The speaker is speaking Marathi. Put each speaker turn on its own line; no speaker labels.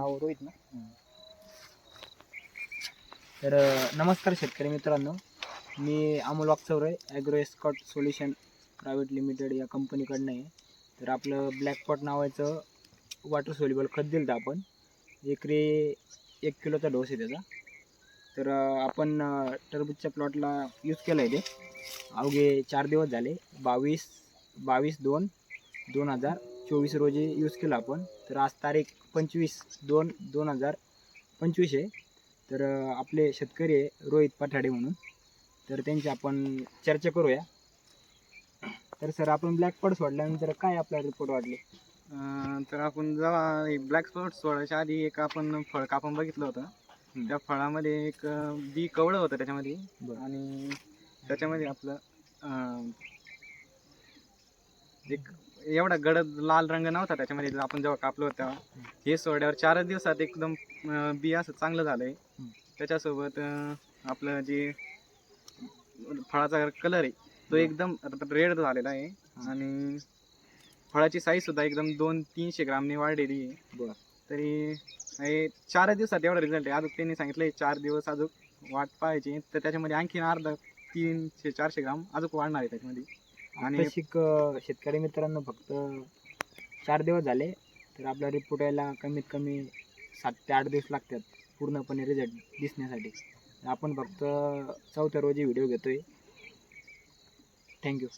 नाव रोहित ना. तर नमस्कार शेतकरी मित्रांनो, मी Amol Wakchaure agro escort solution private limited या कंपनीकडनं आहे. तर आपलं ब्लॅकपॉट नावाचं वॉटर सोल्युबल खत दिलं होतं आपण. एकरी 1 किलोचा डोस आहे त्याचा. तर आपण टरबूजच्या प्लॉटला यूज केलं आहे ते. अवघे 4 दिवस झाले. 22/2/2024 रोजी यूज केलं आपण. तर आज तारीख 25/2/2025 आहे. तर आपले शेतकरी आहे रोहित पठाडे म्हणून. तर त्यांची आपण चर्चा करूया. तर सर, आपण ब्लॅक स्पॉट सोडल्यानंतर काय आपल्याला रिपोर्ट वाटले?
तर आपण जेव्हा ब्लॅक स्पॉट सोडायच्या आधी एक आपण फळ कापून बघितलं होतं. त्या फळामध्ये एक बी कवळं होतं त्याच्यामध्ये. आणि त्याच्यामध्ये आपलं एक एवढा गडद लाल रंग नव्हता त्याच्यामध्ये आपण जेव्हा कापलो होतं तेव्हा. हे सोडल्यावर 4 दिवसात एकदम बी असं चांगलं झालंय. त्याच्यासोबत आपलं जे फळाचा कलर आहे तो एकदम रेड झालेला आहे. आणि फळाची साईज सुद्धा एकदम 200-300 ग्रामने वाढलेली आहे. तरी 4 दिवसात एवढा रिझल्ट आहे. अजून त्यांनी सांगितलं 4 दिवस अजून वाट पाहायची, तर त्याच्यामध्ये आणखी अर्धा 300-400 ग्राम अजून वाढणार आहे त्याच्यामध्ये. आणि
शेतकरी मित्रांनो, फक्त 4 दिवस झाले तर आपला रिपोर्ट यायला कमीत कमी 7 ते 8 दिवस लागतात पूर्णपणे रिझल्ट दिसण्यासाठी. आपण फक्त 4थ्या रोजी व्हिडिओ घेतोय. थँक्यू.